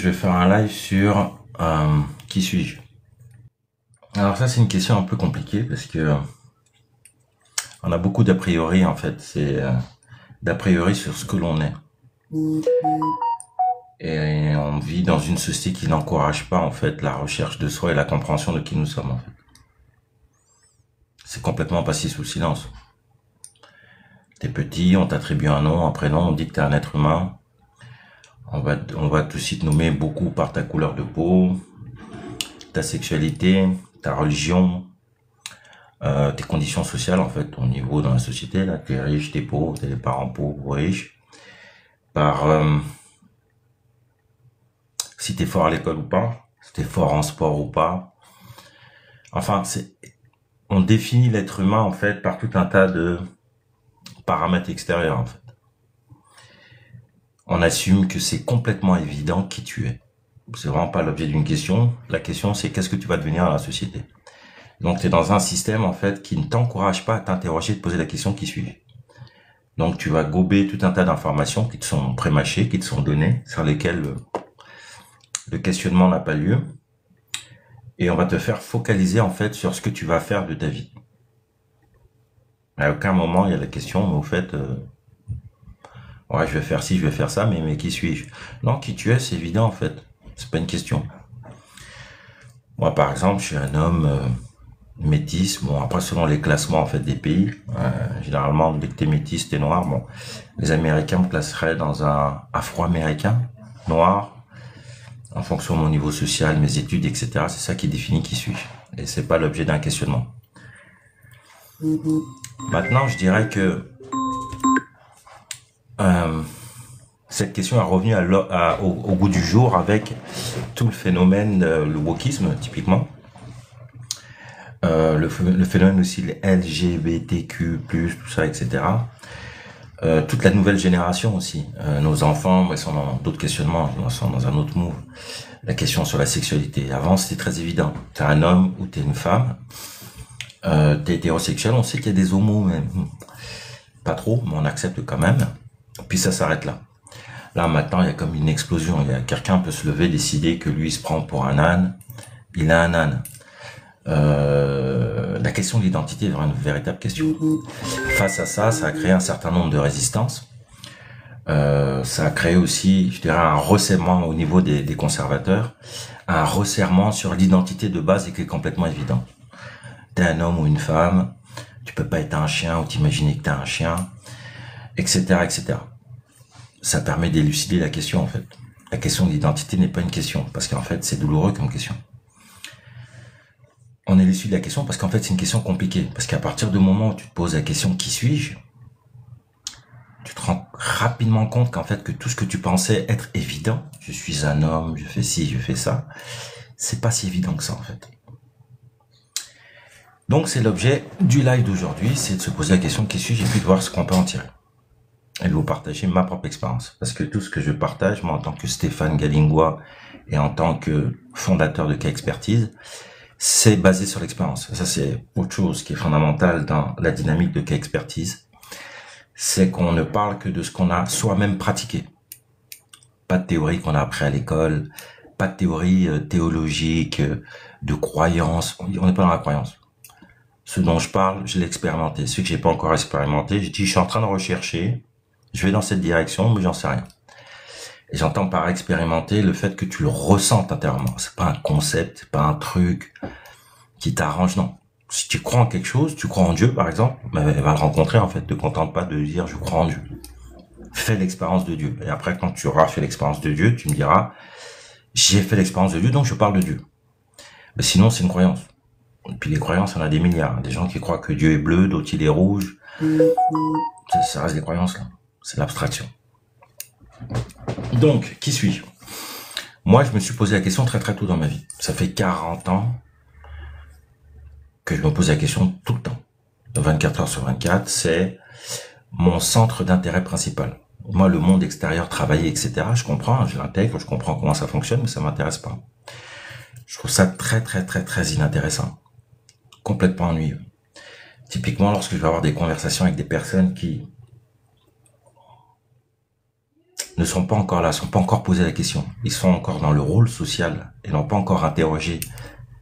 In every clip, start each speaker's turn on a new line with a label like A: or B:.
A: je vais faire un live sur qui suis-je. Alors ça, c'est une question un peu compliquée parce que on a beaucoup d'a priori en fait. C'est d'a priori sur ce que l'on est. Et on vit dans une société qui n'encourage pas en fait la recherche de soi et la compréhension de qui nous sommes en fait. C'est complètement passé sous le silence. T'es petit, on t'attribue un nom, un prénom, on dit que t'es un être humain. On va tout de suite nommer beaucoup par ta couleur de peau, ta sexualité, ta religion, tes conditions sociales en fait, ton niveau dans la société. Là, t'es riche, t'es pauvre, t'es des parents pauvres ou riches. Par si t'es fort à l'école ou pas, si t'es fort en sport ou pas. Enfin, on définit l'être humain en fait par tout un tas de paramètres extérieurs en fait. On assume que c'est complètement évident qui tu es. C'est vraiment pas l'objet d'une question. La question c'est qu'est-ce que tu vas devenir dans la société. Donc tu es dans un système en fait qui ne t'encourage pas à t'interroger, de poser la question qui suit. Donc tu vas gober tout un tas d'informations qui te sont prémâchées, qui te sont données, sur lesquelles le questionnement n'a pas lieu. Et on va te faire focaliser en fait sur ce que tu vas faire de ta vie. À aucun moment il y a la question, mais au fait, ouais, je vais faire ci, je vais faire ça, mais qui suis-je? Non, qui tu es, c'est évident en fait. C'est pas une question. Moi, par exemple, je suis un homme métis. Bon, après, selon les classements en fait des pays, généralement, dès que t'es métis, t'es noir. Bon, les Américains me classeraient dans un Afro-Américain, noir, en fonction de mon niveau social, mes études, etc. C'est ça qui définit qui suis-je. Et c'est pas l'objet d'un questionnement. Maintenant, je dirais que cette question est revenue au goût du jour avec tout le phénomène, le wokisme, typiquement. Le phénomène aussi, le LGBTQ+, tout ça, etc. Toute la nouvelle génération aussi. Nos enfants, ils sont dans d'autres questionnements, ils sont dans un autre move. La question sur la sexualité. Avant, c'était très évident. T'es un homme ou t'es une femme. T'es hétérosexuel, on sait qu'il y a des homos, mais pas trop, mais on accepte quand même. Puis ça s'arrête là. Là, maintenant, il y a comme une explosion. Quelqu'un peut se lever, décider que lui, il se prend pour un âne. Il a un âne. La question de l'identité est vraiment une véritable question. Face à ça, ça a créé un certain nombre de résistances. Ça a créé aussi, je dirais, un resserrement au niveau des conservateurs, un resserrement sur l'identité de base et qui est complètement évident. T'es un homme ou une femme, tu peux pas être un chien ou t'imaginer que t'es un chien, etc., etc. Ça permet d'élucider la question en fait. La question de l'identité n'est pas une question, parce qu'en fait c'est douloureux comme question. On élucide la question parce qu'en fait c'est une question compliquée, parce qu'à partir du moment où tu te poses la question qui suis-je, tu te rends rapidement compte qu'en fait que tout ce que tu pensais être évident, je suis un homme, je fais ci, je fais ça, c'est pas si évident que ça en fait. Donc c'est l'objet du live d'aujourd'hui, c'est de se poser la question qui suis-je et puis de voir ce qu'on peut en tirer. Et de vous partager ma propre expérience. Parce que tout ce que je partage, moi en tant que Stéphane Galingua et en tant que fondateur de K-Expertise, c'est basé sur l'expérience. Ça c'est autre chose qui est fondamental dans la dynamique de K-Expertise. C'est qu'on ne parle que de ce qu'on a soi-même pratiqué. Pas de théorie qu'on a appris à l'école, pas de théorie théologique, de croyance. On n'est pas dans la croyance. Ce dont je parle, je l'ai expérimenté. Ce que j'ai pas encore expérimenté, je dis, je suis en train de rechercher, je vais dans cette direction, mais j'en sais rien. Et j'entends par expérimenter le fait que tu le ressentes intérieurement. C'est pas un concept, c'est pas un truc qui t'arrange, non. Si tu crois en quelque chose, tu crois en Dieu, par exemple, ben, va le rencontrer, en fait. Ne te contente pas de dire, je crois en Dieu. Fais l'expérience de Dieu. Et après, quand tu auras fait l'expérience de Dieu, tu me diras, j'ai fait l'expérience de Dieu, donc je parle de Dieu. Mais sinon, c'est une croyance. Et puis les croyances, il y en a des milliards. Des gens qui croient que Dieu est bleu, d'autres il est rouge. Ça reste des croyances, là. C'est l'abstraction. Donc, qui suis-je? Moi, je me suis posé la question très très tôt dans ma vie. Ça fait 40 ans que je me pose la question tout le temps. 24 heures sur 24, c'est mon centre d'intérêt principal. Moi, le monde extérieur, travailler, etc., je comprends, je l'intègre, je comprends comment ça fonctionne, mais ça m'intéresse pas. Je trouve ça très très très très inintéressant. Complètement ennuyeux. Typiquement, lorsque je vais avoir des conversations avec des personnes qui ne sont pas encore là, sont pas encore posé la question. Ils sont encore dans le rôle social et n'ont pas encore interrogé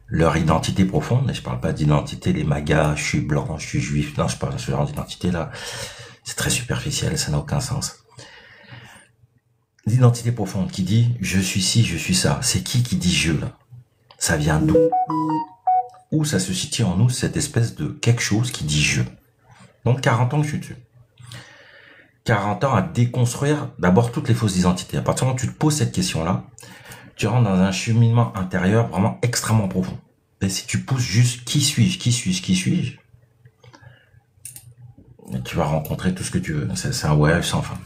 A: leur identité profonde. Et je parle pas d'identité, les magas, je suis blanc, je suis juif. Non, je parle de ce genre d'identité là. C'est très superficiel, ça n'a aucun sens. L'identité profonde qui dit je suis ci, je suis ça. C'est qui dit je là? Ça vient d'où? Où ça se situe en nous cette espèce de quelque chose qui dit je? Donc 40 ans que je suis dessus. 40 ans à déconstruire d'abord toutes les fausses identités. À partir du moment où tu te poses cette question-là, tu rentres dans un cheminement intérieur vraiment extrêmement profond. Et si tu pousses juste qui suis-je, tu vas rencontrer tout ce que tu veux. C'est un voyage sans fin.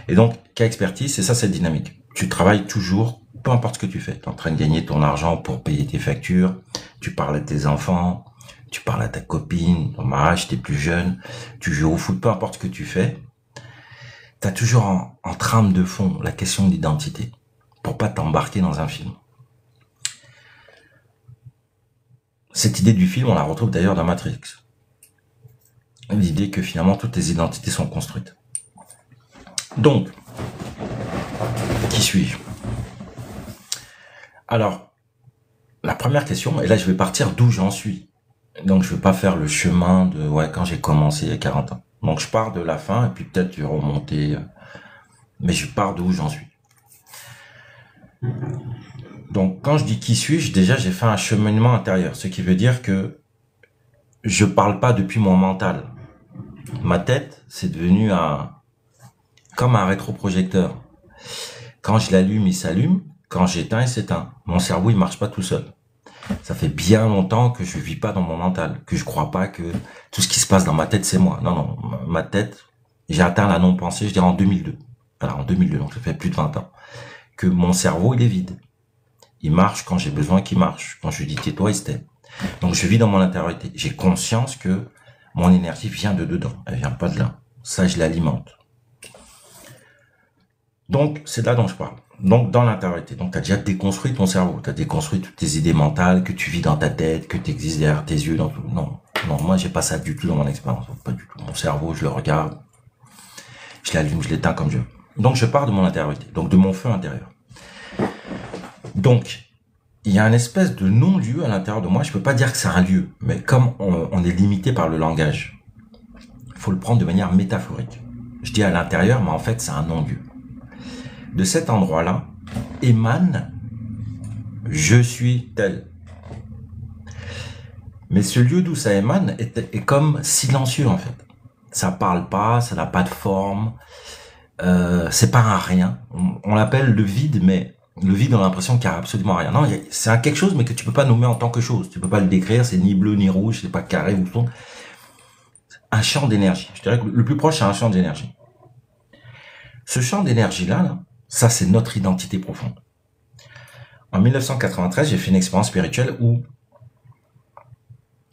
A: Et donc, K-Expertise, c'est ça cette dynamique. Tu travailles toujours, peu importe ce que tu fais. Tu es en train de gagner ton argent pour payer tes factures, tu parles à tes enfants, tu parles à ta copine, ton mariage, t'es plus jeune, tu joues au foot, peu importe ce que tu fais. Tu as toujours en trame de fond la question de l'identité pour pas t'embarquer dans un film. Cette idée du film, on la retrouve d'ailleurs dans Matrix. L'idée que finalement toutes les identités sont construites. Donc, qui suis-je? Alors, la première question, et là je vais partir d'où j'en suis. Donc je vais pas faire le chemin de quand j'ai commencé il y a 40 ans. Donc je pars de la fin et puis peut-être je vais remonter, mais je pars d'où j'en suis. Donc quand je dis qui suis-je, déjà j'ai fait un cheminement intérieur, ce qui veut dire que je parle pas depuis mon mental. Ma tête, c'est devenu comme un rétroprojecteur. Quand je l'allume, il s'allume. Quand j'éteins, il s'éteint. Mon cerveau, il marche pas tout seul. Ça fait bien longtemps que je vis pas dans mon mental, que je crois pas que tout ce qui se passe dans ma tête, c'est moi. Non, ma tête, j'ai atteint la non-pensée, je dirais en 2002. Alors en 2002, donc ça fait plus de 20 ans. Que mon cerveau, il est vide. Il marche quand j'ai besoin qu'il marche. Quand je lui dis tais-toi, il se tait. Donc je vis dans mon intériorité. J'ai conscience que mon énergie vient de dedans. Elle vient pas de là. Ça, je l'alimente. Donc, c'est là dont je parle. Donc, dans l'intériorité. Donc, tu as déjà déconstruit ton cerveau. Tu as déconstruit toutes tes idées mentales que tu vis dans ta tête, que tu existes derrière tes yeux. Non, moi, j'ai pas ça du tout dans mon expérience. Pas du tout. Mon cerveau, je le regarde. Je l'allume, je l'éteins comme je veux. Donc, je pars de mon intériorité. Donc, de mon feu intérieur. Donc, il y a une espèce de non-lieu à l'intérieur de moi. Je peux pas dire que c'est un lieu. Mais comme on est limité par le langage, il faut le prendre de manière métaphorique. Je dis à l'intérieur, mais en fait, c'est un non-lieu. De cet endroit-là émane « je suis tel ». Mais ce lieu d'où ça émane est comme silencieux en fait. Ça parle pas, ça n'a pas de forme, c'est pas un rien. On l'appelle le vide, mais le vide on a l'impression qu'il n'y a absolument rien. Non, c'est un quelque chose mais que tu peux pas nommer en tant que chose. Tu peux pas le décrire, c'est ni bleu ni rouge, c'est pas carré ou son. Un champ d'énergie. Je dirais que le plus proche c'est un champ d'énergie. Ce champ d'énergie-là, ça, c'est notre identité profonde. En 1993, j'ai fait une expérience spirituelle où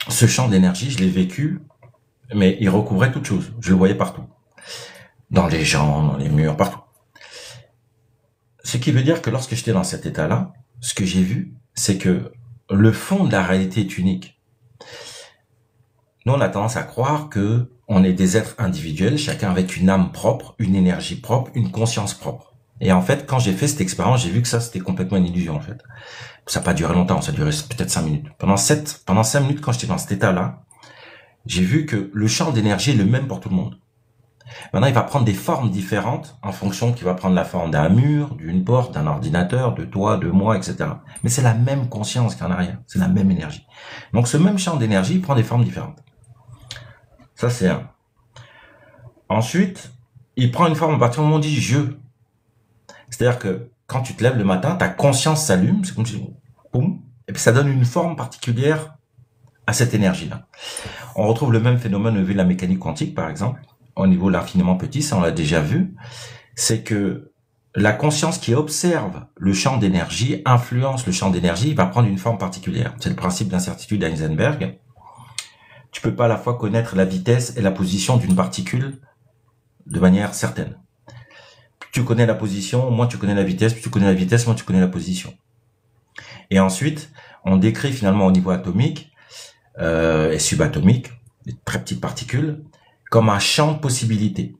A: ce champ d'énergie, je l'ai vécu, mais il recouvrait toute chose. Je le voyais partout. Dans les gens, dans les murs, partout. Ce qui veut dire que lorsque j'étais dans cet état-là, ce que j'ai vu, c'est que le fond de la réalité est unique. Nous, on a tendance à croire que on est des êtres individuels, chacun avec une âme propre, une énergie propre, une conscience propre. Et en fait, quand j'ai fait cette expérience, j'ai vu que ça, c'était complètement une illusion, en fait. Ça n'a pas duré longtemps, ça a duré peut-être 5 minutes. Pendant 5 minutes, quand j'étais dans cet état-là, j'ai vu que le champ d'énergie est le même pour tout le monde. Maintenant, il va prendre des formes différentes en fonction qu'il va prendre la forme d'un mur, d'une porte, d'un ordinateur, de toi, de moi, etc. Mais c'est la même conscience qu'il y en a rien. C'est la même énergie. Donc, ce même champ d'énergie prend des formes différentes. Ça, c'est un. Ensuite, il prend une forme à partir du moment où on dit « je ». C'est-à-dire que quand tu te lèves le matin, ta conscience s'allume, c'est comme si, boum, et puis ça donne une forme particulière à cette énergie-là. On retrouve le même phénomène au niveau de la mécanique quantique, par exemple, au niveau de l'infiniment petit, ça on l'a déjà vu, c'est que la conscience qui observe le champ d'énergie influence le champ d'énergie, il va prendre une forme particulière. C'est le principe d'incertitude d'Heisenberg. Tu peux pas à la fois connaître la vitesse et la position d'une particule de manière certaine. Tu connais la position, moins tu connais la vitesse, plus tu connais la vitesse, moins tu connais la position. Et ensuite, on décrit finalement au niveau atomique et subatomique, des très petites particules, comme un champ de possibilités.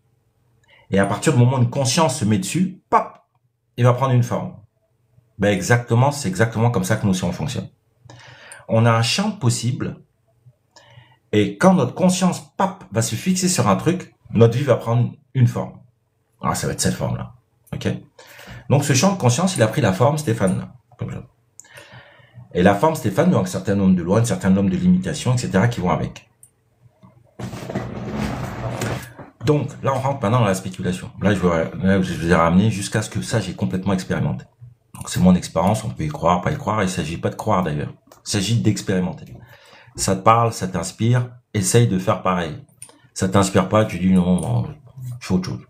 A: Et à partir du moment où une conscience se met dessus, pop, il va prendre une forme. Ben exactement, c'est exactement comme ça que nous aussi on fonctionne. On a un champ de possibles, et quand notre conscience, pop, va se fixer sur un truc, notre vie va prendre une forme. Alors ça va être cette forme-là. Ok? Donc ce champ de conscience, il a pris la forme Stéphane, là, comme ça. Et la forme Stéphane, donc un certain nombre de lois, un certain nombre de limitations, etc., qui vont avec. Donc, là, on rentre maintenant dans la spéculation. Là, je vous ai ramené jusqu'à ce que ça, j'ai complètement expérimenté. Donc, c'est mon expérience, on peut y croire, pas y croire, il s'agit pas de croire d'ailleurs. Il s'agit d'expérimenter. Ça te parle, ça t'inspire, essaye de faire pareil. Ça t'inspire pas, tu dis non, je fais autre chose.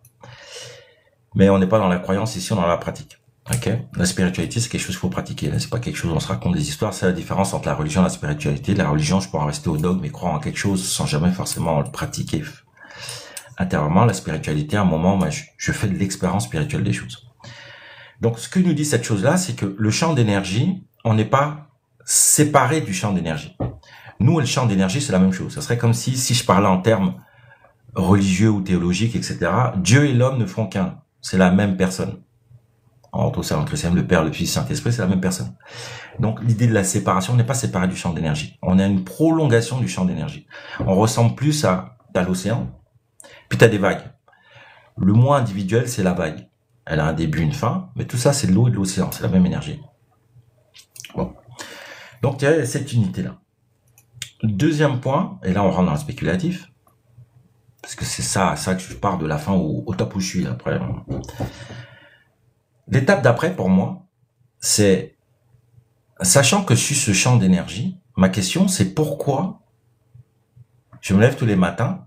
A: Mais on n'est pas dans la croyance ici, on est dans la pratique. Ok? La spiritualité, c'est quelque chose qu'il faut pratiquer. Là, c'est pas quelque chose, on se raconte des histoires. C'est la différence entre la religion et la spiritualité. La religion, je peux en rester au dogme et croire en quelque chose sans jamais forcément le pratiquer intérieurement. La spiritualité, à un moment, moi, je fais de l'expérience spirituelle des choses. Donc, ce que nous dit cette chose-là, c'est que le champ d'énergie, on n'est pas séparé du champ d'énergie. Nous, le champ d'énergie, c'est la même chose. Ça serait comme si je parlais en termes religieux ou théologiques, etc. Dieu et l'homme ne font qu'un. C'est la même personne. En orthodoxe chrétienne, le Père, le Fils, le Saint-Esprit, c'est la même personne. Donc, l'idée de la séparation, on n'est pas séparé du champ d'énergie. On a une prolongation du champ d'énergie. On ressemble plus à l'océan, puis tu as des vagues. Le moi individuel, c'est la vague. Elle a un début, une fin, mais tout ça, c'est de l'eau et de l'océan. C'est la même énergie. Bon. Donc, il y a cette unité-là. Deuxième point, et là, on rentre dans le spéculatif, parce que c'est ça que je pars de la fin au top où je suis, après. L'étape d'après, pour moi, c'est, sachant que je suis ce champ d'énergie, ma question, c'est pourquoi je me lève tous les matins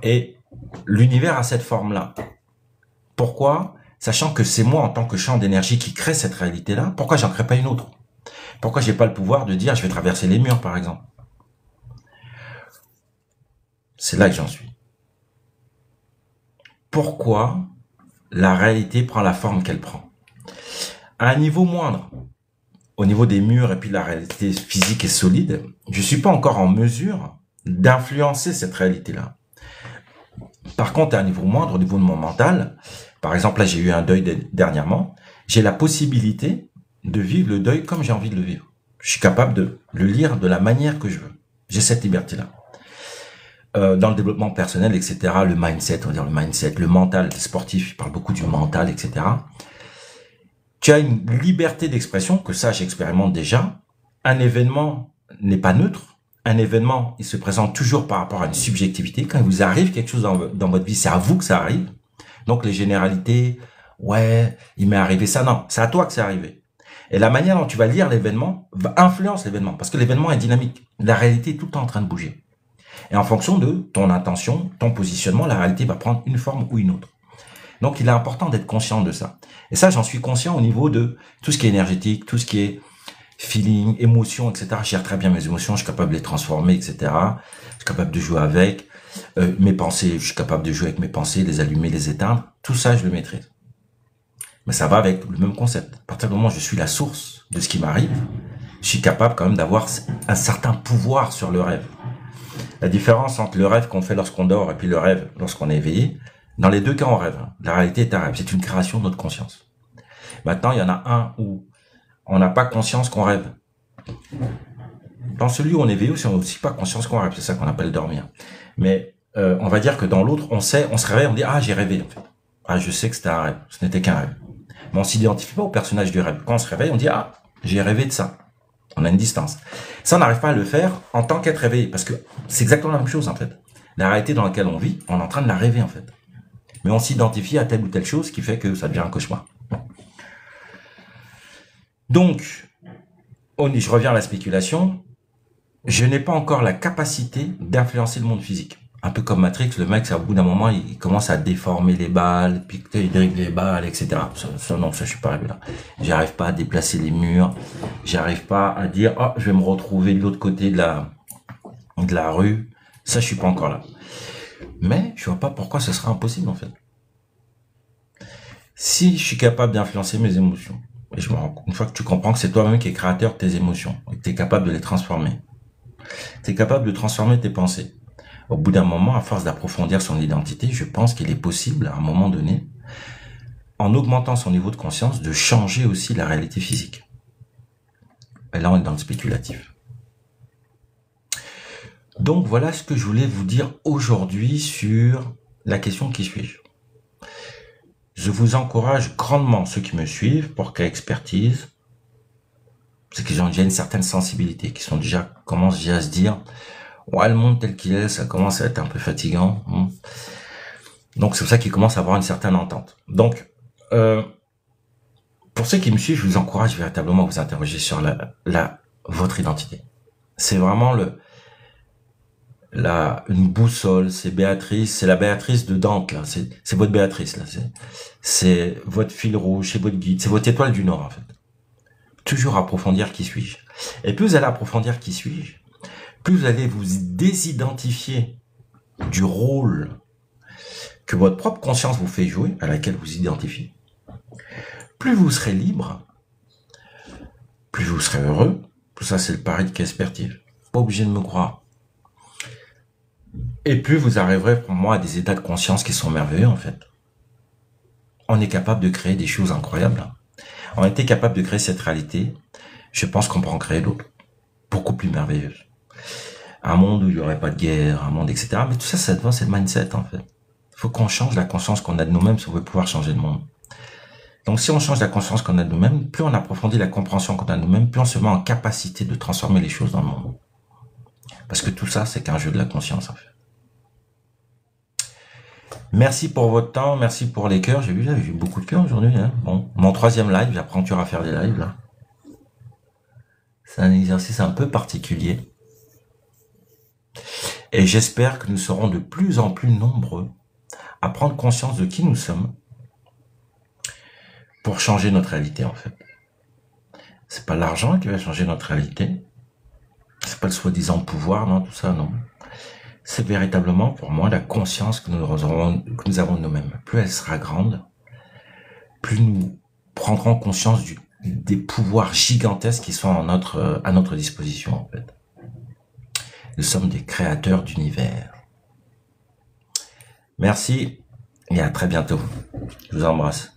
A: et l'univers a cette forme-là. Pourquoi, sachant que c'est moi en tant que champ d'énergie qui crée cette réalité-là, pourquoi j'en crée pas une autre? Pourquoi j'ai pas le pouvoir de dire je vais traverser les murs, par exemple? C'est là que j'en suis. Pourquoi la réalité prend la forme qu'elle prend? À un niveau moindre, au niveau des murs et puis la réalité physique et solide, je suis pas encore en mesure d'influencer cette réalité-là. Par contre, à un niveau moindre, au niveau de mon mental, par exemple, là, j'ai eu un deuil dernièrement, j'ai la possibilité de vivre le deuil comme j'ai envie de le vivre. Je suis capable de le lire de la manière que je veux. J'ai cette liberté-là. Dans le développement personnel, etc., le mindset, on va dire le mindset, le mental, les sportifs, ils parlent beaucoup du mental, etc. Tu as une liberté d'expression, que ça, j'expérimente déjà. Un événement n'est pas neutre. Un événement, il se présente toujours par rapport à une subjectivité. Quand il vous arrive quelque chose dans votre vie, c'est à vous que ça arrive. Donc, les généralités, ouais, il m'est arrivé ça. Non, c'est à toi que c'est arrivé. Et la manière dont tu vas lire l'événement va influencer l'événement, parce que l'événement est dynamique. La réalité est tout le temps en train de bouger. Et en fonction de ton intention, ton positionnement, la réalité va prendre une forme ou une autre. Donc, il est important d'être conscient de ça. Et ça, j'en suis conscient au niveau de tout ce qui est énergétique, tout ce qui est feeling, émotion, etc. Je gère très bien mes émotions, je suis capable de les transformer, etc. Je suis capable de jouer avec mes pensées, je suis capable de jouer avec mes pensées, les allumer, les éteindre. Tout ça, je le maîtrise. Mais ça va avec le même concept. À partir du moment où je suis la source de ce qui m'arrive, je suis capable quand même d'avoir un certain pouvoir sur le rêve. La différence entre le rêve qu'on fait lorsqu'on dort et puis le rêve lorsqu'on est éveillé, dans les deux cas, on rêve. La réalité est un rêve. C'est une création de notre conscience. Maintenant, il y en a un où on n'a pas conscience qu'on rêve. Dans celui où on est éveillé, on n'a aussi pas conscience qu'on rêve. C'est ça qu'on appelle dormir. Mais on va dire que dans l'autre, on se réveille, on dit « Ah, j'ai rêvé. » en fait. Ah, je sais que c'était un rêve. Ce n'était qu'un rêve. Mais on s'identifie pas au personnage du rêve. Quand on se réveille, on dit « Ah, j'ai rêvé de ça. » On a une distance. Ça, on n'arrive pas à le faire en tant qu'être réveillé. Parce que c'est exactement la même chose, en fait. La réalité dans laquelle on vit, on est en train de la rêver, en fait. Mais on s'identifie à telle ou telle chose qui fait que ça devient un cauchemar. Donc, je reviens à la spéculation. Je n'ai pas encore la capacité d'influencer le monde physique. Un peu comme Matrix, le mec, au bout d'un moment, il commence à déformer les balles, puis il dribble les balles, etc. Non, je suis pas arrivé là. J'arrive pas à déplacer les murs. J'arrive pas à dire, oh, je vais me retrouver de l'autre côté de la rue. Ça, je suis pas encore là. Mais je vois pas pourquoi ce serait impossible, en fait. Si je suis capable d'influencer mes émotions, et une fois que tu comprends que c'est toi-même qui es créateur de tes émotions, et que tu es capable de les transformer, tu es capable de transformer tes pensées. Au bout d'un moment, à force d'approfondir son identité, je pense qu'il est possible, à un moment donné, en augmentant son niveau de conscience, de changer aussi la réalité physique. Et là, on est dans le spéculatif. Donc, voilà ce que je voulais vous dire aujourd'hui sur la question qui suis-je. Je vous encourage grandement, ceux qui me suivent, pour qu'à expertise, c'est qu'ils ont déjà une certaine sensibilité, qui commencent déjà à se dire, ouais, le monde tel qu'il est, ça commence à être un peu fatigant. Donc, c'est pour ça qu'ils commencent à avoir une certaine entente. Donc, pour ceux qui me suivent, je vous encourage véritablement à vous interroger sur votre identité. C'est vraiment une boussole, c'est Béatrice, c'est la Béatrice de Dante, là. C'est votre Béatrice, là. C'est votre fil rouge, c'est votre guide, c'est votre étoile du Nord, en fait. Toujours approfondir qui suis-je. Et plus vous allez approfondir qui suis-je, plus vous allez vous désidentifier du rôle que votre propre conscience vous fait jouer, à laquelle vous identifiez. Plus vous serez libre, plus vous serez heureux. Tout ça, c'est le pari de Kaspertive. Pas obligé de me croire. Et plus vous arriverez pour moi à des états de conscience qui sont merveilleux, en fait. On est capable de créer des choses incroyables. On était capable de créer cette réalité. Je pense qu'on peut en créer d'autres. Beaucoup plus merveilleuses. Un monde où il n'y aurait pas de guerre, un monde, etc. Mais tout ça, ça devient c'est le mindset, en fait. Il faut qu'on change la conscience qu'on a de nous-mêmes si on veut pouvoir changer le monde. Donc, si on change la conscience qu'on a de nous-mêmes, plus on approfondit la compréhension qu'on a de nous-mêmes, plus on se met en capacité de transformer les choses dans le monde. Parce que tout ça, c'est qu'un jeu de la conscience, en fait. Merci pour votre temps, merci pour les cœurs. J'ai vu beaucoup de cœurs aujourd'hui. Hein. Bon, mon 3e live, j'apprends toujours à faire des lives, là. C'est un exercice un peu particulier. Et j'espère que nous serons de plus en plus nombreux à prendre conscience de qui nous sommes pour changer notre réalité, en fait. C'est pas l'argent qui va changer notre réalité. C'est pas le soi-disant pouvoir, non, tout ça, non. C'est véritablement, pour moi, la conscience que nous avons de nous-mêmes. Plus elle sera grande, plus nous prendrons conscience des pouvoirs gigantesques qui sont à notre disposition, en fait. Nous sommes des créateurs d'univers. Merci et à très bientôt. Je vous embrasse.